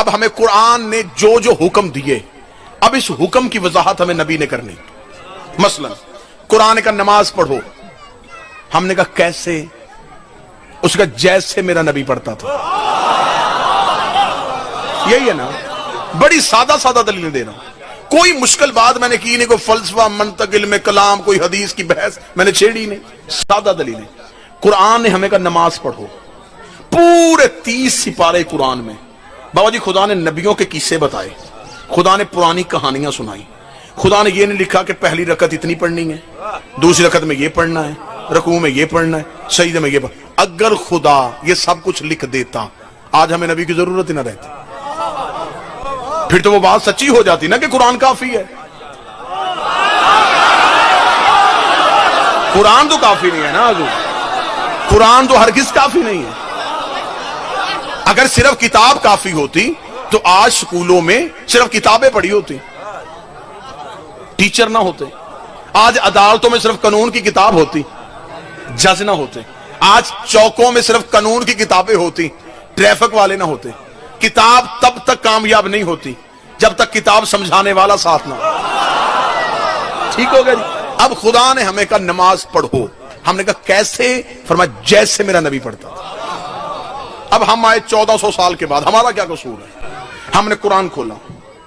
اب ہمیں قرآن نے جو جو حکم دیے، اب اس حکم کی وضاحت ہمیں نبی نے کرنی. مثلا قرآن کا نماز پڑھو، ہم نے کہا کیسے؟ اس کا جیسے میرا نبی پڑھتا تھا. یہی ہے نا، بڑی سادہ سادہ دلیلیں دے رہا ہوں، کوئی مشکل بات میں نے کی نہیں، کوئی فلسفہ، منطق، علم کلام، کوئی حدیث کی بحث میں نے چھیڑی نہیں، سادہ دلیلیں. قرآن نے ہمیں کہا نماز پڑھو، پورے 30 سپارے قرآن میں بابا جی خدا نے نبیوں کے قصے بتائے، خدا نے پرانی کہانیاں سنائی. خدا نے یہ نہیں لکھا کہ پہلی رکعت اتنی پڑھنی ہے، دوسری رکعت میں یہ پڑھنا ہے، رکوع میں یہ پڑھنا ہے، سجدے میں یہ پڑھنا. اگر خدا یہ سب کچھ لکھ دیتا آج ہمیں نبی کی ضرورت ہی نہ رہتی. پھر تو وہ بات سچی ہو جاتی نا کہ قرآن کافی ہے. قرآن تو کافی نہیں ہے نا حضور، قرآن تو ہرگز کافی نہیں ہے. اگر صرف کتاب کافی ہوتی تو آج سکولوں میں صرف کتابیں پڑھی ہوتی، ٹیچر نہ ہوتے. آج عدالتوں میں صرف قانون کی کتاب ہوتی، جج نہ ہوتے. آج چوکوں میں صرف قانون کی کتابیں ہوتی، ٹریفک والے نہ ہوتے. کتاب تب تک کامیاب نہیں ہوتی جب تک کتاب سمجھانے والا ساتھ نہ ہو. ٹھیک ہو گیا جی. اب خدا نے ہمیں کہا نماز پڑھو، ہم نے کہا کیسے؟ فرمایا جیسے میرا نبی پڑھتا تھا. اب ہم آئے 1400 سال کے بعد، ہمارا کیا قصور ہے؟ ہم نے قرآن کھولا،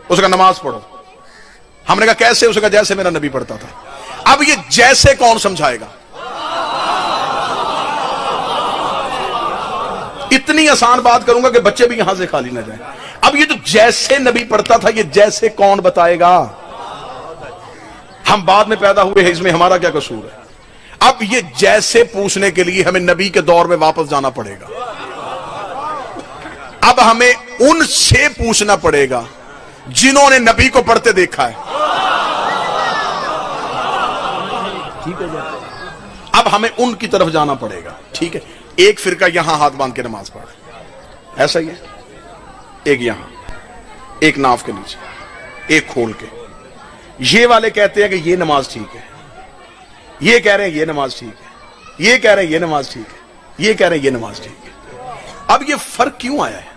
اس کا نماز پڑھو، ہم نے کہا کیسے؟ اس کا جیسے میرا نبی پڑھتا تھا. اب یہ جیسے کون سمجھائے گا؟ اتنی آسان بات کروں گا کہ بچے بھی یہاں سے خالی نہ جائیں. اب یہ جو جیسے نبی پڑھتا تھا، یہ جیسے کون بتائے گا؟ ہم بعد میں پیدا ہوئے ہیں، اس میں ہمارا کیا قصور ہے؟ اب یہ جیسے پوچھنے کے لیے ہمیں نبی کے دور میں واپس جانا پڑے گا. اب ہمیں ان سے پوچھنا پڑے گا جنہوں نے نبی کو پڑھتے دیکھا ہے. ٹھیک ہے، اب ہمیں ان کی طرف جانا پڑے گا. ٹھیک ہے، ایک فرقہ یہاں ہاتھ باندھ کے نماز پڑھے، ایسا ہی ہے. ایک یہاں، ایک ناف کے نیچے، ایک کھول کے. یہ والے کہتے ہیں کہ یہ نماز ٹھیک ہے، یہ کہہ رہے ہیں یہ نماز ٹھیک ہے، یہ کہہ رہے ہیں یہ نماز ٹھیک ہے، یہ کہہ رہے ہیں یہ نماز ٹھیک ہے. اب یہ فرق کیوں آیا ہے؟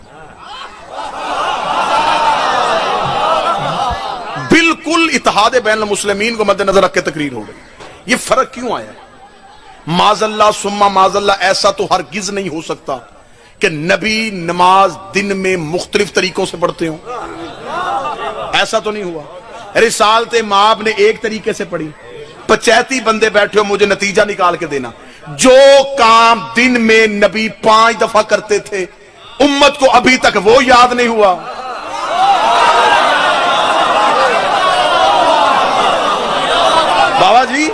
بالکل اتحاد بین المسلمین کو مد نظر رکھ کے تقریر ہو گئی. یہ فرق کیوں آیا ہے؟ معاذ اللہ ثم معاذ اللہ، ایسا تو ہرگز نہیں ہو سکتا کہ نبی نماز دن میں مختلف طریقوں سے پڑھتے ہوں. ایسا تو نہیں ہوا. رسالت مآب نے ایک طریقے سے پڑھی، 85 بندے بیٹھے ہو، مجھے نتیجہ نکال کے دینا. جو کام دن میں نبی 5 دفعہ کرتے تھے، امت کو ابھی تک وہ یاد نہیں ہوا. بابا جی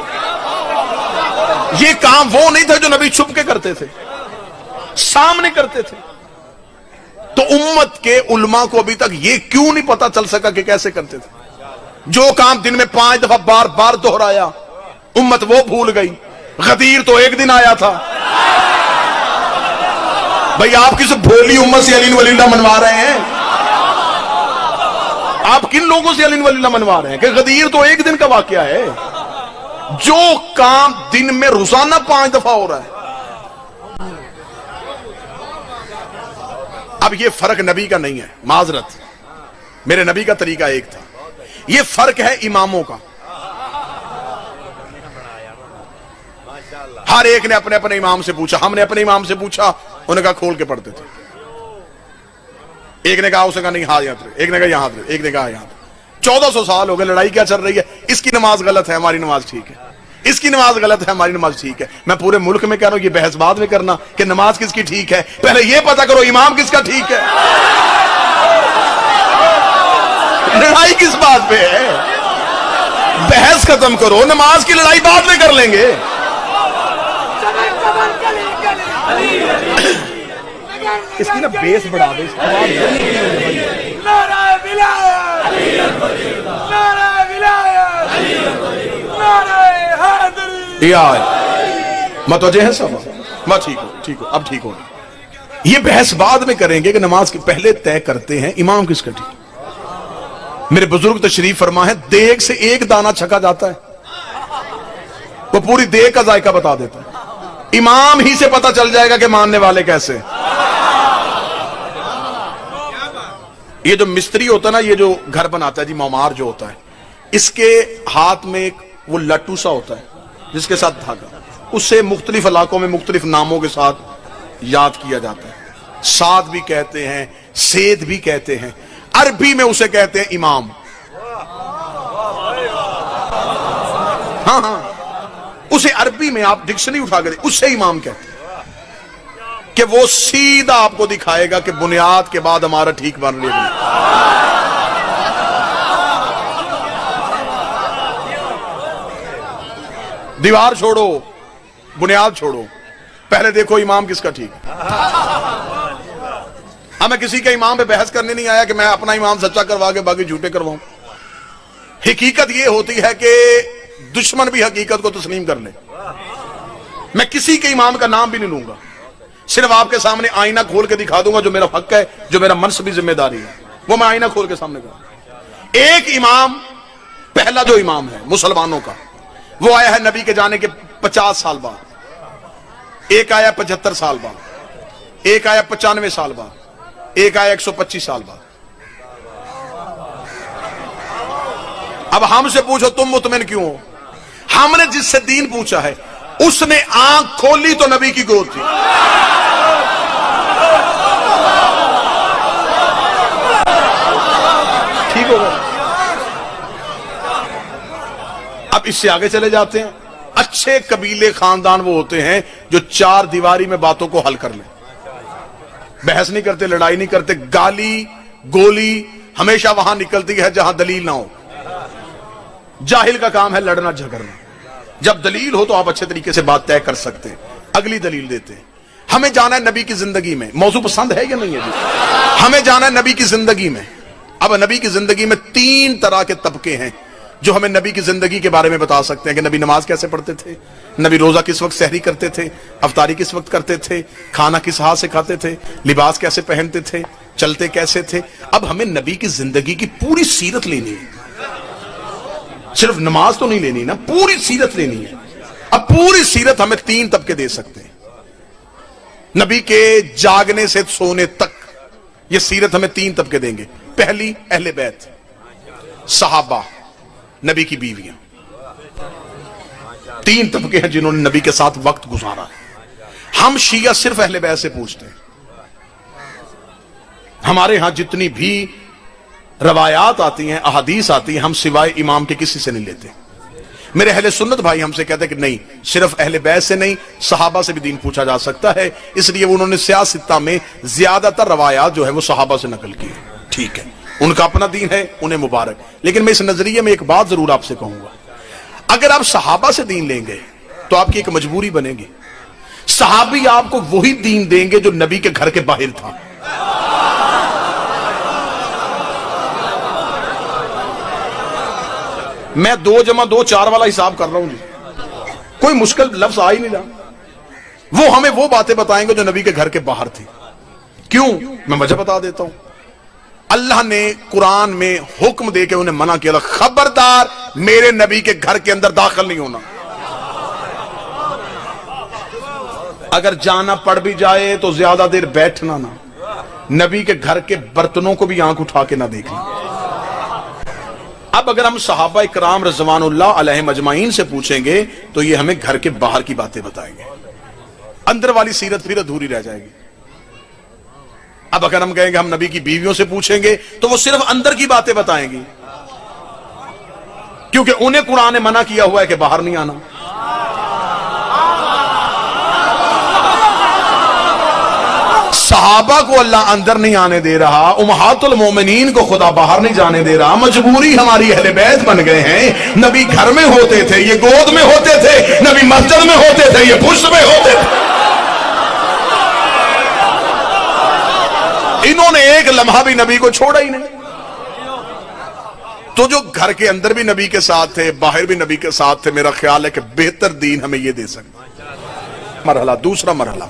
یہ کام وہ نہیں تھا جو نبی چھپ کے کرتے تھے، سامنے کرتے تھے. تو امت کے علماء کو ابھی تک یہ کیوں نہیں پتا چل سکا کہ کیسے کرتے تھے؟ جو کام دن میں 5 دفعہ بار بار دہرایا، امت وہ بھول گئی. غدیر تو ایک دن آیا تھا. بھئی آپ کس بھولی امت سے علی ولی اللہ منوا رہے ہیں؟ آپ کن لوگوں سے علی ولی اللہ منوا رہے ہیں کہ غدیر تو ایک دن کا واقعہ ہے؟ جو کام دن میں روزانہ 5 دفعہ ہو رہا ہے. اب یہ فرق نبی کا نہیں ہے، معذرت، میرے نبی کا طریقہ ایک تھا. یہ فرق ہے اماموں کا. ہر ایک نے اپنے اپنے امام سے پوچھا. ہم نے اپنے امام سے پوچھا، انہوں نے کہا کھول کے پڑھتے تھے. ایک نے کہا اسے کہا نہیں ہاں یہاں، ایک نے کہا یہاں، ایک نے کہا یہاں. 1400 سال ہو گئے، لڑائی کیا چل رہی ہے؟ اس کی نماز غلط ہے، ہماری نماز ٹھیک ہے. اس کی نماز غلط ہے، ہماری نماز ٹھیک ہے. میں پورے ملک میں کہہ رہا ہوں، یہ بحث بعد میں کرنا کہ نماز کس کی ٹھیک ہے، پہلے یہ پتا کرو امام کس کا ٹھیک ہے. لڑائی کس بات پہ ہے؟ بحث ختم کرو، نماز کی لڑائی بعد میں کر لیں گے. اس کی نا بیس بڑھا دے. متوجہ ہے سب؟ ٹھیک ہو، اب ٹھیک ہو. یہ بحث بعد میں کریں گے کہ نماز کے پہلے طے کرتے ہیں امام کس کا ٹھیک. میرے بزرگ تشریف فرما ہے، دیگ سے ایک دانہ چھکا جاتا ہے، وہ پوری دیگ کا ذائقہ بتا دیتا ہے. امام ہی سے پتا چل جائے گا کہ ماننے والے کیسے. یہ جو مستری ہوتا ہے نا، یہ جو گھر بناتا ہے جی، معمار جو ہوتا ہے، اس کے ہاتھ میں ایک وہ لٹو سا ہوتا ہے جس کے ساتھ دھاگا، اسے مختلف علاقوں میں مختلف ناموں کے ساتھ یاد کیا جاتا ہے. سات بھی کہتے ہیں، سید بھی کہتے ہیں، عربی میں اسے کہتے ہیں امام. ہاں ہاں، اسے عربی میں آپ ڈکشنری اٹھا کے اس سے امام کہتے ہیں کہ وہ سیدھا آپ کو دکھائے گا کہ بنیاد کے بعد ہمارا ٹھیک بن رہی ہے. دیوار چھوڑو، بنیاد چھوڑو، پہلے دیکھو امام کس کا ٹھیک ہے. اب میں کسی کے امام پہ بحث کرنے نہیں آیا کہ میں اپنا امام سچا کروا کے باقی جھوٹے کرواؤں. حقیقت یہ ہوتی ہے کہ دشمن بھی حقیقت کو تسلیم کر لے. میں کسی کے امام کا نام بھی نہیں لوں گا، صرف آپ کے سامنے آئینہ کھول کے دکھا دوں گا جو میرا حق ہے، جو میرا منصبی ذمہ داری ہے، وہ میں آئینہ کھول کے سامنے کروں. ایک امام، پہلا جو امام ہے مسلمانوں کا، وہ آیا ہے نبی کے جانے کے 50 سال بعد، ایک آیا 75 سال بعد، ایک آیا 95 سال بعد، ایک آیا 125 سال بعد. اب ہم سے پوچھو تم مطمئن کیوں ہو؟ ہم نے جس سے دین پوچھا ہے اس نے آنکھ کھولی تو نبی کی گود تھی. ٹھیک ہوگا. اب اس سے آگے چلے جاتے ہیں. اچھے قبیلے خاندان وہ ہوتے ہیں جو چار دیواری میں باتوں کو حل کر لیں، بحث نہیں کرتے، لڑائی نہیں کرتے. گالی گولی ہمیشہ وہاں نکلتی ہے جہاں دلیل نہ ہو. جاہل کا کام ہے لڑنا جھگڑنا. جب دلیل ہو تو آپ اچھے طریقے سے بات طے کر سکتے ہیں، اگلی دلیل دیتے ہیں. ہمیں جانا ہے نبی کی زندگی میں. موضوع پسند ہے یا نہیں ہے جی؟ ہمیں جانا ہے نبی کی زندگی میں. اب نبی کی زندگی میں 3 طرح کے طبقے ہیں جو ہمیں نبی کی زندگی کے بارے میں بتا سکتے ہیں کہ نبی نماز کیسے پڑھتے تھے، نبی روزہ کس وقت سحری کرتے تھے، افطاری کس وقت کرتے تھے، کھانا کس ہاتھ سے کھاتے تھے، لباس کیسے پہنتے تھے، چلتے کیسے تھے. اب ہمیں نبی کی زندگی کی پوری سیرت لینی ہے، صرف نماز تو نہیں لینی نا، پوری سیرت لینی ہے. اب پوری سیرت ہمیں 3 طبقے دے سکتے ہیں. نبی کے جاگنے سے سونے تک یہ سیرت ہمیں 3 طبقے دیں گے. پہلی اہل بیت، صحابہ، نبی کی بیویاں. 3 طبقے ہیں جنہوں نے نبی کے ساتھ وقت گزارا ہے. ہم شیعہ صرف اہل بیت سے پوچھتے ہیں. ہمارے ہاں جتنی بھی روایات آتی ہیں، احادیث آتی ہیں، ہم سوائے امام کے کسی سے نہیں لیتے. میرے اہل سنت بھائی ہم سے کہتے ہیں کہ نہیں، صرف اہل بیت سے نہیں، صحابہ سے بھی دین پوچھا جا سکتا ہے. اس لیے انہوں نے سیاستہ میں زیادہ تر روایات جو ہے وہ صحابہ سے نقل کی. ٹھیک ہے، ان کا اپنا دین ہے، انہیں مبارک. لیکن میں اس نظریے میں ایک بات ضرور آپ سے کہوں گا، اگر آپ صحابہ سے دین لیں گے تو آپ کی ایک مجبوری بنے گی. صحابی آپ کو وہی دین دیں گے جو نبی کے گھر کے باہر تھا. میں 2 + 2 4 والا حساب کر رہا ہوں جی، کوئی مشکل لفظ آ ہی نہیں رہا. وہ ہمیں وہ باتیں بتائیں گے جو نبی کے گھر کے باہر تھی. کیوں؟ میں وجہ بتا دیتا ہوں. اللہ نے قرآن میں حکم دے کے انہیں منع کیا، خبردار میرے نبی کے گھر کے اندر داخل نہیں ہونا. اگر جانا پڑ بھی جائے تو زیادہ دیر بیٹھنا نہ. نبی کے گھر کے برتنوں کو بھی آنکھ اٹھا کے نہ دیکھنا. اب اگر ہم صحابہ اکرام رضوان اللہ علیہم اجمعین سے پوچھیں گے تو یہ ہمیں گھر کے باہر کی باتیں بتائیں گے، اندر والی سیرت پھر ادھوری رہ جائے گی. اب اگر ہم کہیں گے ہم نبی کی بیویوں سے پوچھیں گے تو وہ صرف اندر کی باتیں بتائیں گی، کیونکہ انہیں قرآن نے منع کیا ہوا ہے کہ باہر نہیں آنا. صحابہ کو اللہ اندر نہیں آنے دے رہا، امہات المومنین کو خدا باہر نہیں جانے دے رہا. مجبوری ہماری اہل بیت بن گئے ہیں. نبی گھر میں ہوتے تھے، یہ گود میں ہوتے تھے. نبی مسجد میں ہوتے تھے، یہ پشت میں ہوتے تھے. انہوں نے ایک لمحہ بھی نبی کو چھوڑا ہی نہیں. تو جو گھر کے اندر بھی نبی کے ساتھ تھے، باہر بھی نبی کے ساتھ تھے، میرا خیال ہے کہ بہتر دین ہمیں یہ دے سکتا. مرحلہ دوسرا مرحلہ،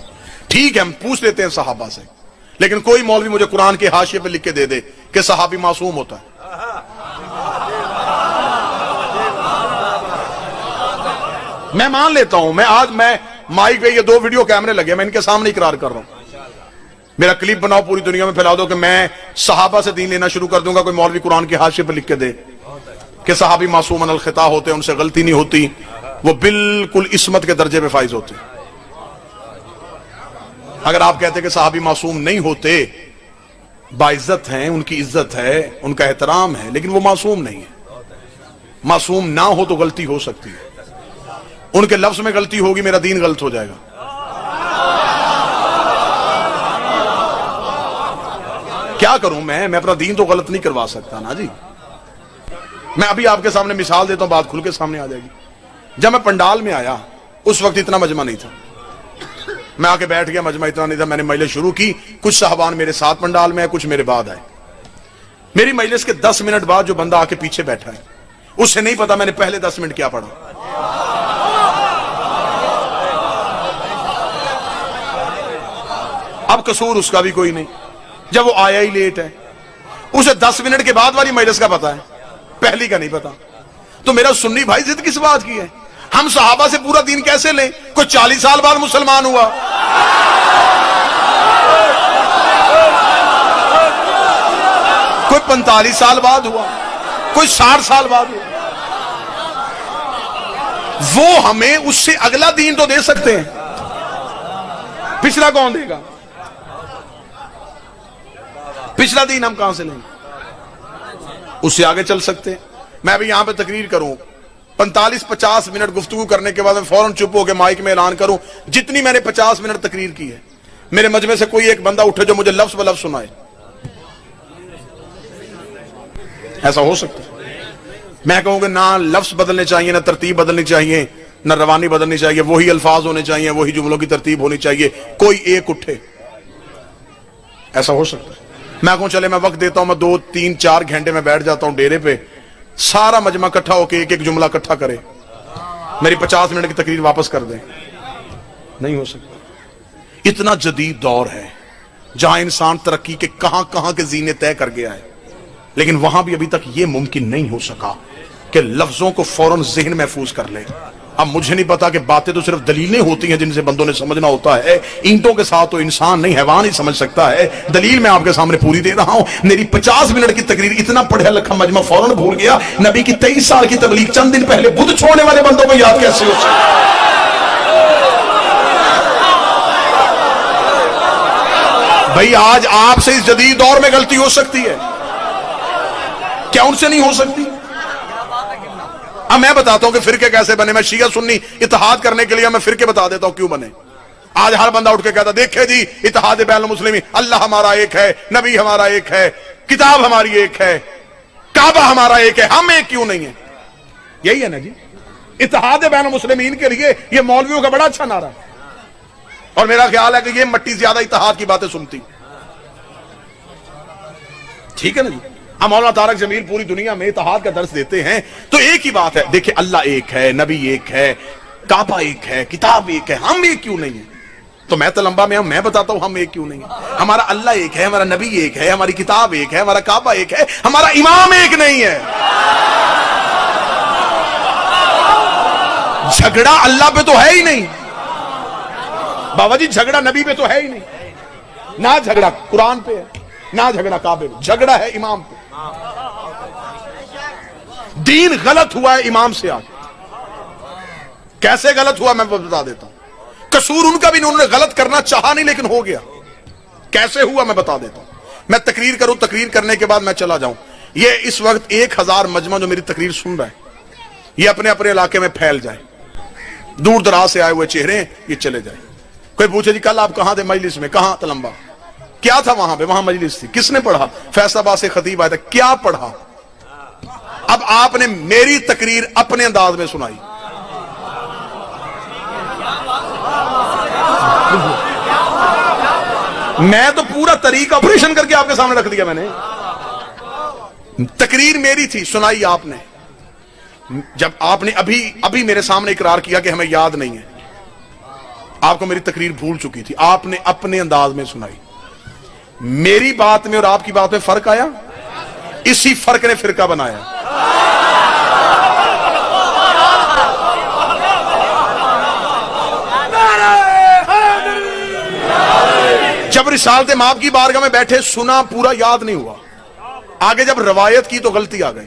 ٹھیک ہے ہم پوچھ لیتے ہیں صحابہ سے، لیکن کوئی مولوی مجھے قرآن کے حاشیے پہ لکھ کے دے دے کہ صحابی معصوم ہوتا ہے. میں مان لیتا ہوں، میں مائک پہ یہ 2 ویڈیو کیمرے لگے، میں ان کے سامنے اقرار کر رہا ہوں میرا کلپ بناؤ پوری دنیا میں پھیلا دو کہ میں صحابہ سے دین لینا شروع کر دوں گا، کوئی مولوی قرآن کے حاشیے پہ لکھ کے دے کہ صحابی معصوم عن الخطا ہوتے ہیں، ان سے غلطی نہیں ہوتی، وہ بالکل عصمت کے درجے پہ فائز ہوتے. اگر آپ کہتے کہ صحابی معصوم نہیں ہوتے، باعزت ہیں، ان کی عزت ہے، ان کا احترام ہے، لیکن وہ معصوم نہیں ہے. معصوم نہ ہو تو غلطی ہو سکتی ہے، ان کے لفظ میں غلطی ہوگی، میرا دین غلط ہو جائے گا. کیا کروں میں اپنا دین تو غلط نہیں کروا سکتا نا جی. میں ابھی آپ کے سامنے مثال دیتا ہوں، بات کھل کے سامنے آ جائے گی. جب میں پنڈال میں آیا اس وقت اتنا مجمع نہیں تھا، میں آ کے بیٹھ گیا، مجمع اتنا نہیں تھا. میں نے مجلس شروع کی، کچھ صاحبان میرے ساتھ پنڈال میں ہے، کچھ میرے بعد آئے. میری مجلس کے 10 منٹ بعد جو بندہ آ کے پیچھے بیٹھا ہے اسے نہیں پتا میں نے پہلے 10 منٹ کیا پڑھا. اب قصور اس کا بھی کوئی نہیں، جب وہ آیا ہی لیٹ ہے. اسے 10 منٹ کے بعد والی مجلس کا پتا ہے، پہلی کا نہیں پتا. تو میرا سنی بھائی ضد کس بات کی ہے؟ ہم صحابہ سے پورا دین کیسے لیں؟ کوئی 40 سال بعد مسلمان ہوا، کوئی 45 سال بعد ہوا، کوئی 60 سال بعد ہوا. وہ ہمیں اس سے اگلا دین تو دے سکتے ہیں، پچھلا کون دے گا؟ پچھلا دین ہم کہاں سے لیں گے؟ اس سے آگے چل سکتے ہیں. میں ابھی یہاں پہ تقریر کروں، 45-50 منٹ گفتگو کرنے کے بعد میں فوراً چپ ہو کے مائک میں اعلان کروں جتنی میں نے 50 منٹ تقریر کی ہے، میرے مجمع سے کوئی ایک بندہ اٹھے جو مجھے لفظ بلفظ سنائے. ایسا ہو سکتا ہے؟ میں کہوں گا نہ لفظ بدلنے چاہیے، نہ ترتیب بدلنی چاہیے، نہ روانی بدلنی چاہیے، وہی الفاظ ہونے چاہیے، وہی جملوں کی ترتیب ہونی چاہیے، کوئی ایک اٹھے. ایسا ہو سکتا ہے؟ میں کہوں چلے میں وقت دیتا ہوں، میں 2-3-4 گھنٹے میں بیٹھ جاتا ہوں ڈیرے پہ، سارا مجمع اکٹھا ہو کے ایک ایک جملہ اکٹھا کرے، میری 50 منٹ کی تقریر واپس کر دیں. نہیں ہو سکتا. اتنا جدید دور ہے جہاں انسان ترقی کے کہاں کہاں کے زینے طے کر گیا ہے، لیکن وہاں بھی ابھی تک یہ ممکن نہیں ہو سکا کہ لفظوں کو فوراً ذہن محفوظ کر لے. اب مجھے نہیں پتا کہ باتیں تو صرف دلیلیں ہوتی ہیں جن سے بندوں نے سمجھنا ہوتا ہے. اینٹوں کے ساتھ تو انسان نہیں، حیوان ہی سمجھ سکتا ہے. دلیل میں آپ کے سامنے پوری دے رہا ہوں. میری 50 منٹ کی تقریر اتنا پڑھا لکھا مجمع فوراً بھول گیا. نبی کی 23 سال کی تبلیغ چند دن پہلے بدھ چھوڑنے والے بندوں کو یاد کیسے ہو سکتا؟ بھائی آج آپ سے اس جدید دور میں غلطی ہو سکتی ہے، کیا ان سے نہیں ہو سکتی؟ اب میں بتاتا ہوں کہ فرقے کیسے بنے. میں شیعہ سنی اتحاد کرنے کے لیے میں فرقے بتا دیتا ہوں کیوں بنے. آج ہر بندہ اٹھ کے کہتا دیکھیں جی اتحاد بین المسلمین، اللہ ہمارا ایک ہے، نبی ہمارا ایک ہے، کتاب ہماری ایک ہے، کعبہ ہمارا ایک ہے، ہم ایک کیوں نہیں ہیں؟ یہی ہے نا جی اتحاد بین المسلمین کے لیے یہ مولویوں کا بڑا اچھا نعرہ ہے. اور میرا خیال ہے کہ یہ مٹی زیادہ اتحاد کی باتیں سنتی. ٹھیک ہے نا جی. مولانا طارق جمیل پوری دنیا میں اتحاد کا درس دیتے ہیں تو ایک ہی بات ہے، دیکھیں اللہ ایک ہے، نبی ایک ہے، کعبہ ایک ہے، کتاب ایک ہے، ہم ایک کیوں نہیں ہیں؟ تو میں تو لمبا میں ہوں، میں بتاتا ہوں ہم ایک کیوں نہیں ہیں. ہمارا اللہ ایک ہے، ہمارا نبی ایک ہے، ہماری کتاب ایک ہے، ہمارا کعبہ ایک ہے، ہمارا امام ایک نہیں ہے. جھگڑا اللہ پہ تو ہے ہی نہیں بابا جی، جھگڑا نبی پہ تو ہے ہی نہیں، نہ جھگڑا قرآن پہ ہے، نہ جھگڑا کعبے پہ، جھگڑا ہے امام پہ. دین غلط ہوا ہے امام سے آگے. کیسے غلط ہوا میں بتا دیتا ہوں. قصور ان کا بھی نہیں، انہوں نے غلط کرنا چاہا نہیں لیکن ہو گیا. کیسے ہوا میں بتا دیتا ہوں. میں تقریر کروں، تقریر کرنے کے بعد میں چلا جاؤں. یہ اس وقت 1000 مجمع جو میری تقریر سن رہا ہے یہ اپنے اپنے علاقے میں پھیل جائے. دور دراز سے آئے ہوئے چہرے ہیں، یہ چلے جائے. کوئی پوچھے جی کل آپ کہاں تھے مجلس میں؟ کہاں؟ تلمبا. کیا تھا وہاں پہ؟ وہاں مجلس تھی. کس نے پڑھا؟ فیصل آباد سے خطیب آیا تھا. کیا پڑھا؟ اب آپ نے میری تقریر اپنے انداز میں سنائی. میں تو پورا طریقہ آپریشن کر کے آپ کے سامنے رکھ دیا. میں نے تقریر میری تھی، سنائی آپ نے. جب آپ نے ابھی میرے سامنے اقرار کیا کہ ہمیں یاد نہیں ہے، آپ کو میری تقریر بھول چکی تھی، آپ نے اپنے انداز میں سنائی. میری بات میں اور آپ کی بات میں فرق آیا، اسی فرق نے فرقہ بنایا. جب رسالت مآب کی بارگاہ میں بیٹھے سنا پورا یاد نہیں ہوا, آگے جب روایت کی تو غلطی آ گئی.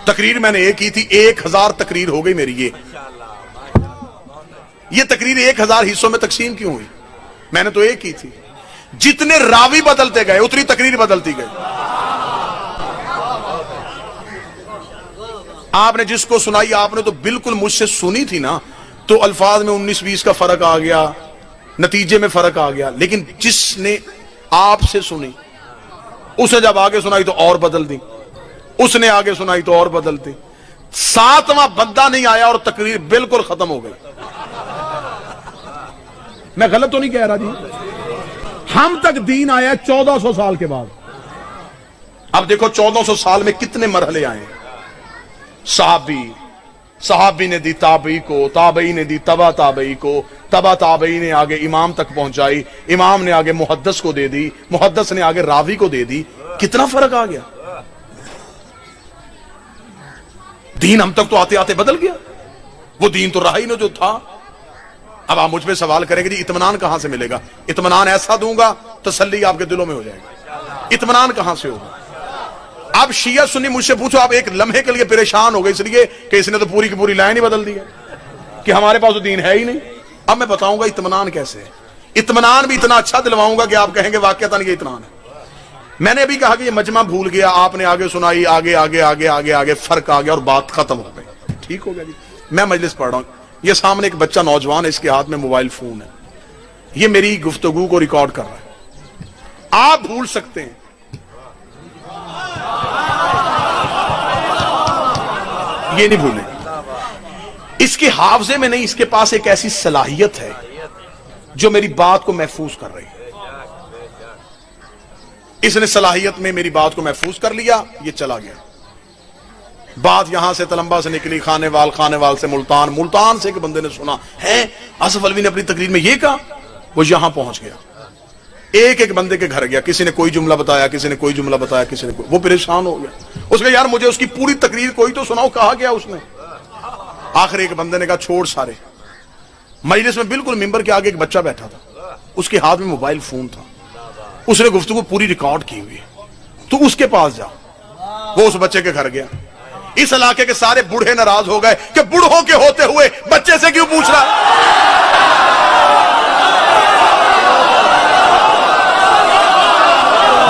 تقریر میں نے ایک کی تھی, 1000 تقریر ہو گئی میری. یہ تقریر 1000 حصوں میں تقسیم کیوں ہوئی؟ میں نے تو ایک کی تھی. جتنے راوی بدلتے گئے اتنی تقریر بدلتی گئی. آپ نے جس کو سنائی آپ نے تو بالکل مجھ سے سنی تھی نا, تو الفاظ میں 19-20 کا فرق آ گیا, نتیجے میں فرق آ گیا. لیکن جس نے آپ سے سنی اسے جب آگے سنائی تو اور بدل دی, اس نے آگے سنائی تو اور بدل دی. 7واں بندہ نہیں آیا اور تقریر بالکل ختم ہو گئی. میں غلط تو نہیں کہہ رہا جی؟ ہم تک دین آیا 1400 سال کے بعد. اب دیکھو 1400 سال میں کتنے مرحلے آئے. صحابی نے دی تابعی کو, تابعی نے دی تبا تابعی کو, تبا تابعی نے آگے امام تک پہنچائی, امام نے آگے محدث کو دے دی, محدث نے آگے راوی کو دے دی. کتنا فرق آ گیا. دین ہم تک تو آتے آتے بدل گیا. وہ دین تو رہا ہی نہ جو تھا. اب آپ مجھ پہ سوال کریں گے جی اطمینان کہاں سے ملے گا؟ اطمینان ایسا دوں گا تسلی آپ کے دلوں میں ہو جائے گا. اطمینان کہاں سے ہوگا؟ اب شیعہ سنی مجھ سے پوچھو, آپ ایک لمحے کے لیے پریشان ہو گئے اس لیے کہ اس نے تو پوری کی پوری لائن ہی بدل دی ہے کہ ہمارے پاس تو دین ہے ہی نہیں. اب میں بتاؤں گا اطمینان کیسے ہے. اطمینان بھی اتنا اچھا دلواؤں گا کہ آپ کہیں گے واقعتاً یہ اطمینان ہے. میں نے ابھی کہا کہ یہ مجمع بھول گیا, آپ نے آگے سنائی, آگے آگے آگے آگے آگے فرق آ گیا اور بات ختم ہو گئی. ٹھیک ہو گیا جی. میں مجلس پڑھ رہا ہوں, یہ سامنے ایک بچہ نوجوان ہے, اس کے ہاتھ میں موبائل فون ہے, یہ میری گفتگو کو ریکارڈ کر رہا ہے. آپ بھول سکتے ہیں, یہ نہیں بھولیں. اس کے حافظے میں نہیں, اس کے پاس ایک ایسی صلاحیت ہے جو میری بات کو محفوظ کر رہی ہے. اس نے صلاحیت میں میری بات کو محفوظ کر لیا, یہ چلا گیا. بات یہاں سے تلمبا سے نکلی, خانے وال سے ملتان سے ایک بندے نے سنا ہے آصف علوی نے اپنی تقریر میں یہ کہا. وہ یہاں پہنچ گیا, ایک بندے کے گھر گیا, کسی نے کوئی جملہ بتایا, کسی نے کوئی جملہ بتایا, کسی نے کوئی. وہ پریشان ہو گیا. اس نے یار مجھے اس کی پوری تقریر کوئی تو سناؤ, کہا گیا اس نے. آخر ایک بندے نے کہا چھوڑ سارے. مجلس میں بالکل ممبر کے آگے ایک بچہ بیٹھا تھا, اس کے ہاتھ میں موبائل فون تھا, اس نے گفتگو پوری ریکارڈ کی ہوئی, تو اس کے پاس جا. وہ اس بچے کے گھر گیا. اس علاقے کے سارے بوڑھے ناراض ہو گئے کہ بوڑھوں کے ہوتے ہوئے بچے سے کیوں پوچھ رہا ہے.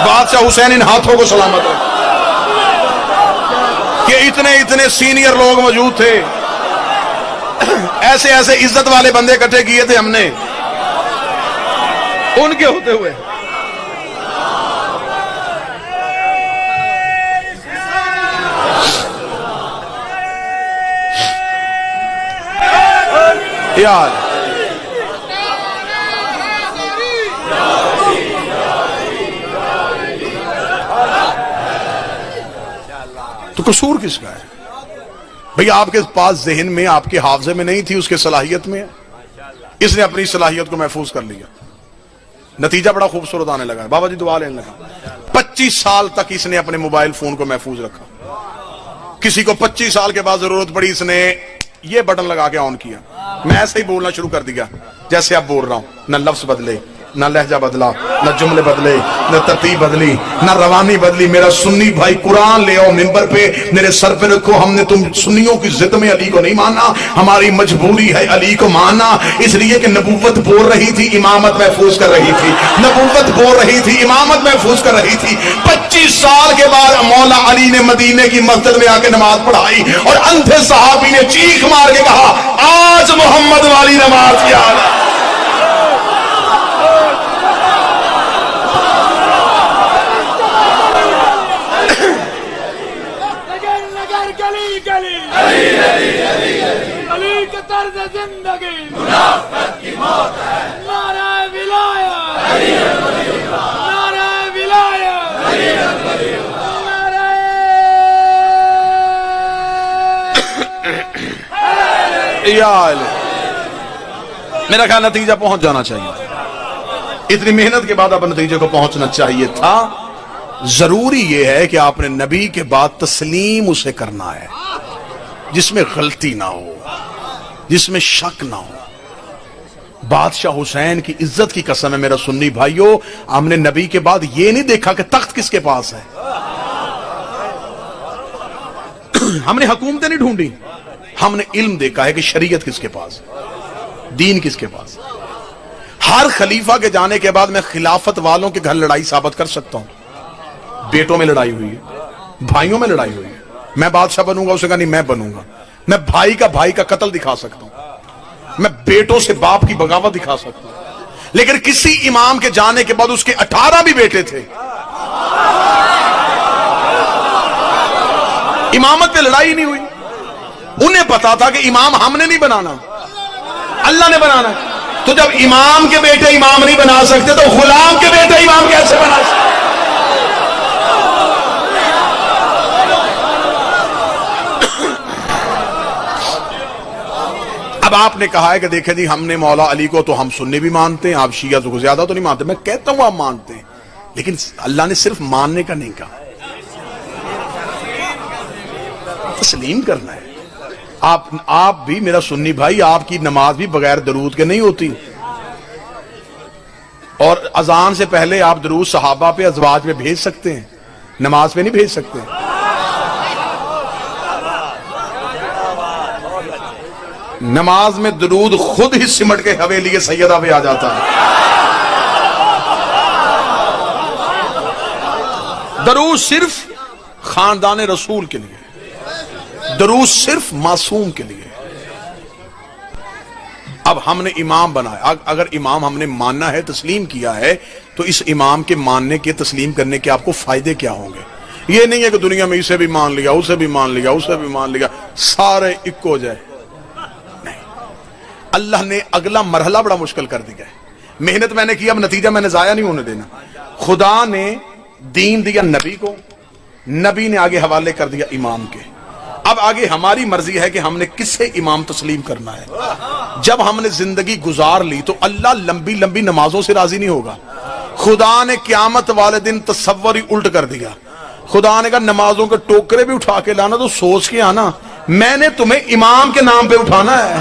بادشاہ حسین ان ہاتھوں کو سلامت رکھے کہ اتنے سینئر لوگ موجود تھے, ایسے عزت والے بندے اکٹھے کیے تھے ہم نے, ان کے ہوتے ہوئے. یار تو قصور کس کا ہے بھئی؟ آپ کے پاس ذہن میں, آپ کے حافظے میں نہیں تھی, اس کے صلاحیت میں ہے. اس نے اپنی صلاحیت کو محفوظ کر لیا. نتیجہ بڑا خوبصورت آنے لگا ہے. بابا جی دعا لینے لگا. 25 سال تک اس نے اپنے موبائل فون کو محفوظ رکھا. کسی کو 25 سال کے بعد ضرورت پڑی, اس نے یہ بٹن لگا کے آن کیا. میں ایسے ہی بولنا شروع کر دیا جیسے اب بول رہا ہوں. نہ لفظ بدلے, نہ لہجہ بدلا, نہ جملے بدلے, نہ ترتیب بدلی, نہ روانی بدلی. میرا سنی بھائی قرآن لے آؤ ممبر پہ, میرے سر پہ رکھو. ہم نے تم سنیوں کی ضد میں علی کو نہیں ماننا, ہماری مجبوری ہے علی کو ماننا. اس لیے کہ نبوت بول رہی تھی, امامت محفوظ کر رہی تھی. نبوت بول رہی تھی, امامت محفوظ کر رہی تھی. 25 سال کے بعد مولا علی نے مدینے کی مسجد میں آ کے نماز پڑھائی اور اندھے صحابی نے چیخ مار کے کہا آج محمد والی نماز یاد ہے. علی کے طرز زندگی منافقت کی موت ہے. نعرہ ولایت, نعرہ ولایت, نعرہ یال. میرا خیال نتیجہ پہنچ جانا چاہیے. اتنی محنت کے بعد اب نتیجے کو پہنچنا چاہیے تھا. ضروری یہ ہے کہ آپ نے نبی کے بعد تسلیم اسے کرنا ہے, جس میں غلطی نہ ہو, جس میں شک نہ ہو. بادشاہ حسین کی عزت کی قسم ہے میرا سنی بھائیو، ہم نے نبی کے بعد یہ نہیں دیکھا کہ تخت کس کے پاس ہے، ہم نے حکومتیں نہیں ڈھونڈی، ہم نے علم دیکھا ہے کہ شریعت کس کے پاس ہے، دین کس کے پاس ہے۔ ہر خلیفہ کے جانے کے بعد میں خلافت والوں کے گھر لڑائی ثابت کر سکتا ہوں، بیٹوں میں لڑائی ہوئی ہے، بھائیوں میں لڑائی ہوئی ہے، میں بادشاہ بنوں گا، اسے کہا نہیں میں بنوں گا، میں بھائی کا قتل دکھا سکتا ہوں، میں بیٹوں سے باپ کی بغاوت دکھا سکتا ہوں، لیکن کسی امام کے جانے کے بعد اس کے 18 بھی بیٹے تھے، امامت پہ لڑائی نہیں ہوئی، انہیں پتا تھا کہ امام ہم نے نہیں بنانا، اللہ نے بنانا ہے۔ تو جب امام کے بیٹے امام نہیں بنا سکتے تو غلام کے بیٹے امام کیسے بنا سکتے؟ اب آپ نے کہا ہے کہ دیکھیں جی ہم نے مولا علی کو تو ہم سنی بھی مانتے ہیں، آپ شیعہ کو زیادہ تو نہیں مانتے، میں کہتا ہوں آپ مانتے ہیں، لیکن اللہ نے صرف ماننے کا نہیں کہا، تسلیم کرنا ہے۔ آپ بھی میرا سنی بھائی، آپ کی نماز بھی بغیر درود کے نہیں ہوتی، اور اذان سے پہلے آپ درود صحابہ پہ ازواج پہ بھیج سکتے ہیں، نماز پہ نہیں بھیج سکتے۔ نماز میں درود خود ہی سمٹ کے حویلی سیدہ پہ آ جاتا ہے۔ درود صرف خاندان رسول کے لیے، درود صرف معصوم کے لیے۔ اب ہم نے امام بنایا، اگر امام ہم نے ماننا ہے، تسلیم کیا ہے، تو اس امام کے ماننے کے، تسلیم کرنے کے آپ کو فائدے کیا ہوں گے؟ یہ نہیں ہے کہ دنیا میں اسے بھی مان لیا، اسے بھی مان لیا، اسے بھی مان لیا، سارے ایک ہو جائے، نہیں۔ اللہ نے اگلا مرحلہ بڑا مشکل کر دیا ہے، محنت میں نے کیا، اب نتیجہ میں نے ضائع نہیں ہونے دینا۔ خدا نے دین دیا نبی کو، نبی نے آگے حوالے کر دیا امام کے، اب آگے ہماری مرضی ہے کہ ہم نے کسے امام تسلیم کرنا ہے۔ جب ہم نے زندگی گزار لی تو اللہ لمبی لمبی نمازوں سے راضی نہیں ہوگا۔ خدا نے قیامت والے دن تصور ہی الٹ کر دیا، خدا نے کہا نمازوں کے ٹوکرے بھی اٹھا کے لانا تو سوچ کے آنا، میں نے تمہیں امام کے نام پہ اٹھانا ہے۔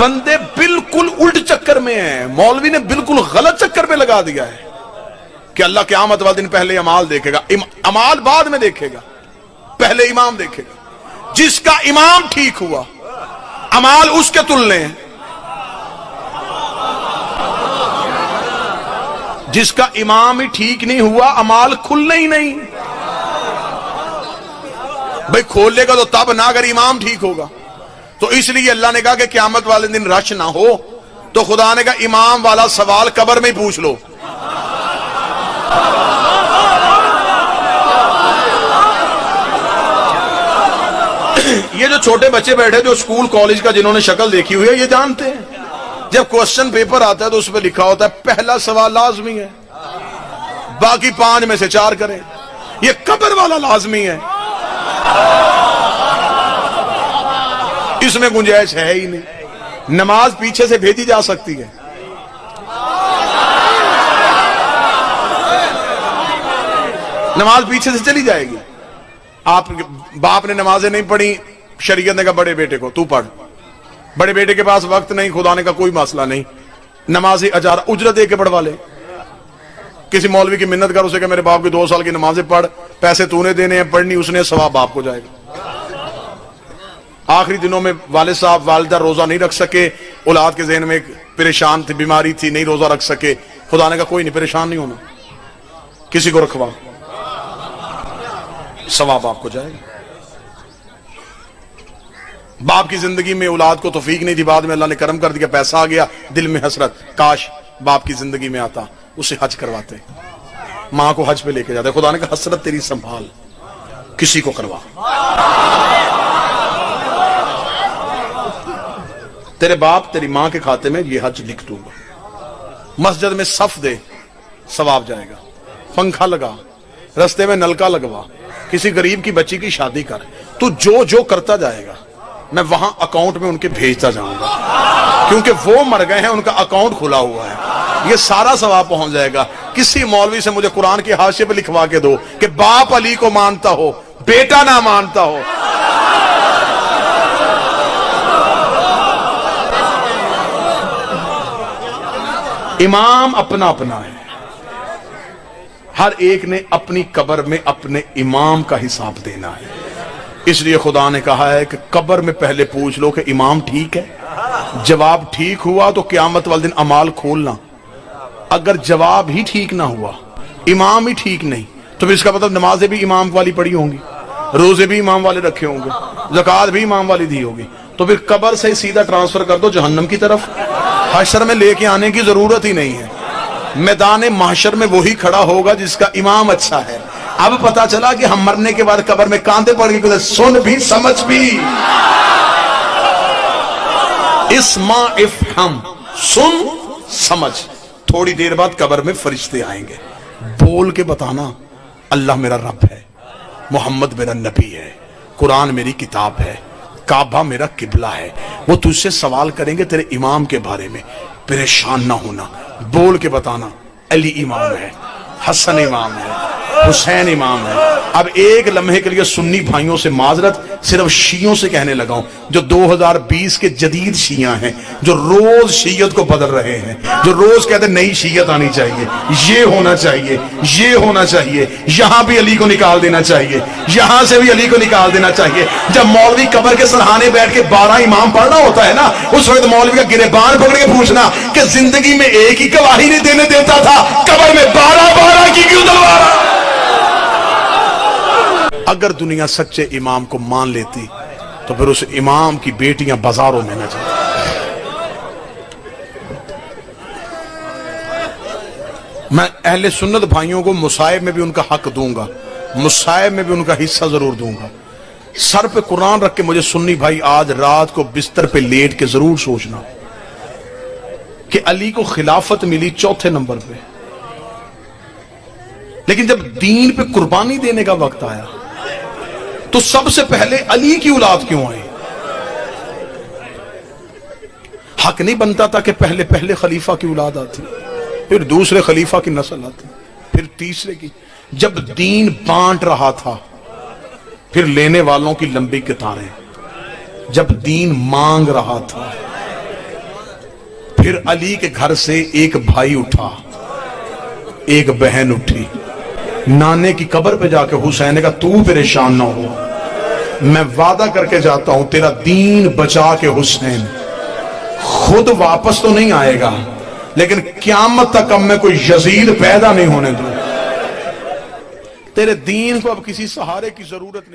بندے بالکل الٹ چکر میں ہیں، مولوی نے بالکل غلط چکر پہ لگا دیا ہے کہ اللہ قیامت والے دن پہلے امال دیکھے گا، امال بعد میں دیکھے گا، پہلے امام دیکھے گا۔ جس کا امام ٹھیک ہوا امال اس کے تلنے ہیں، جس کا امام ہی ٹھیک نہیں ہوا امال کھلنے ہی نہیں۔ بھئی کھولے گا تو تب نہ، اگر امام ٹھیک ہوگا تو۔ اس لیے اللہ نے کہا کہ قیامت والے دن رش نہ ہو، تو خدا نے کہا امام والا سوال قبر میں ہی پوچھ لو۔ یہ جو چھوٹے بچے بیٹھے جو اسکول کالج کا جنہوں نے شکل دیکھی ہوئی ہے، یہ جانتے ہیں جب کوسچن پیپر آتا ہے تو اس پہ لکھا ہوتا ہے پہلا سوال لازمی ہے، باقی 5 میں سے 4 کریں۔ یہ قبر والا لازمی ہے، اس میں گنجائش ہے ہی نہیں۔ نماز پیچھے سے بھیجی جا سکتی ہے، نماز پیچھے سے چلی جائے گی۔ آپ باپ نے نمازیں نہیں پڑھی، شریعت نے کہا بڑے بیٹے کو تو پڑھ، بڑے بیٹے کے پاس وقت نہیں، خدا نے کہا کوئی مسئلہ نہیں، نمازیں اجرت دے کے پڑھوا لے۔ کسی مولوی کی منت کر اسے کہ میرے باپ کی 2 سال کی نمازیں پڑھ، پیسے تو نے دینے ہیں، پڑھنی اس نے، ثواب باپ کو جائے گا۔ آخری دنوں میں والد صاحب والدہ روزہ نہیں رکھ سکے، اولاد کے ذہن میں ایک پریشان تھی، بیماری تھی، نہیں روزہ رکھ سکے، خدا نے کہا کوئی نہیں، پریشان نہیں ہونا، کسی کو رکھوا، ثواب آپ کو جائے گا۔ باپ کی زندگی میں اولاد کو توفیق نہیں تھی، بعد میں اللہ نے کرم کر دیا، پیسہ آ گیا، دل میں حسرت، کاش باپ کی زندگی میں آتا، اسے حج کرواتے، ماں کو حج پہ لے کے جاتے، خدا نے کہا حسرت تیری سنبھال، کسی کو کروا، تیرے باپ تیری ماں کے کھاتے میں یہ حج لکھ دوں گا۔ مسجد میں صف دے، ثواب جائے گا، پنکھا لگا، رستے میں نلکا لگوا، کسی غریب کی بچی کی شادی کر، تو جو کرتا جائے گا میں وہاں اکاؤنٹ میں ان کے بھیجتا جاؤں گا، کیونکہ وہ مر گئے ہیں، ان کا اکاؤنٹ کھلا ہوا ہے، یہ سارا ثواب پہنچ جائے گا۔ کسی مولوی سے مجھے قرآن کے حاشیے پہ لکھوا کے دو کہ باپ علی کو مانتا ہو، بیٹا نہ مانتا ہو، امام اپنا اپنا ہے، ہر ایک نے اپنی قبر میں اپنے امام کا حساب دینا ہے۔ اس لیے خدا نے کہا ہے کہ قبر میں پہلے پوچھ لو کہ امام ٹھیک ہے، جواب ٹھیک ہوا تو قیامت والے دن اعمال کھولنا، اگر جواب ہی ٹھیک نہ ہوا، امام ہی ٹھیک نہیں، تو پھر اس کا مطلب نمازیں بھی امام والی پڑھی ہوں گی، روزے بھی امام والے رکھے ہوں گے، زکوٰۃ بھی امام والی دی ہوگی، تو پھر قبر سے سیدھا ٹرانسفر کر دو جہنم کی طرف، حشر میں لے کے آنے کی ضرورت ہی نہیں ہے۔ میدان محشر میں وہی کھڑا ہوگا جس کا امام اچھا ہے۔ اب پتا چلا کہ ہم مرنے کے بعد قبر میں کاندھے پڑ گئے، سن بھی سمجھ بھی، اسمع افہم، سن سمجھ۔ تھوڑی دیر بعد قبر میں فرشتے آئیں گے، بول کے بتانا اللہ میرا رب ہے، محمد میرا نبی ہے، قرآن میری کتاب ہے، کعبہ میرا قبلہ ہے۔ وہ تجھ سے سوال کریں گے تیرے امام کے بارے میں، پریشان نہ ہونا، بول کے بتانا علی امام ہے، حسن امام ہے، حسین امام ہے۔ اب ایک لمحے کے لیے سنی بھائیوں سے معذرت، صرف شیعوں سے کہنے لگا ہوں، جو 2020 کے جدید شیعہ ہیں، جو روز شیعت کو بدل رہے ہیں، جو روز کہتے ہیں نئی شیعت آنی چاہیے، یہ ہونا چاہیے، یہ ہونا چاہیے، یہاں بھی علی کو نکال دینا چاہیے، یہاں سے بھی علی کو نکال دینا چاہیے۔ جب مولوی قبر کے سرحانے بیٹھ کے 12 امام پڑھنا ہوتا ہے نا، اس وقت مولوی کا گریبان پکڑ کے پوچھنا کہ زندگی میں ایک ہی گواہی نہیں دینے دیتا تھا، قبر میں 12 کی کیوں دلوا رہا؟ اگر دنیا سچے امام کو مان لیتی تو پھر اس امام کی بیٹیاں بازاروں میں نہ جاتی۔ میں اہل سنت بھائیوں کو مصائب میں بھی ان کا حق دوں گا، مصائب میں بھی ان کا حصہ ضرور دوں گا۔ سر پہ قرآن رکھ کے مجھے سنی بھائی آج رات کو بستر پہ لیٹ کے ضرور سوچنا کہ علی کو خلافت ملی 4تھے نمبر پہ، لیکن جب دین پہ قربانی دینے کا وقت آیا تو سب سے پہلے علی کی اولاد کیوں آئی؟ حق نہیں بنتا تھا کہ پہلے خلیفہ کی اولاد آتی، پھر دوسرے خلیفہ کی نسل آتی، پھر تیسرے کی؟ جب دین بانٹ رہا تھا پھر لینے والوں کی لمبی قطاریں، جب دین مانگ رہا تھا پھر علی کے گھر سے ایک بھائی اٹھا، ایک بہن اٹھی، نانے کی قبر پہ جا کے حسین نے کہا تو پریشان نہ ہو، میں وعدہ کر کے جاتا ہوں تیرا دین بچا کے حسین خود واپس تو نہیں آئے گا، لیکن قیامت تک اب میں کوئی یزید پیدا نہیں ہونے دوں، تیرے دین کو اب کسی سہارے کی ضرورت نہیں۔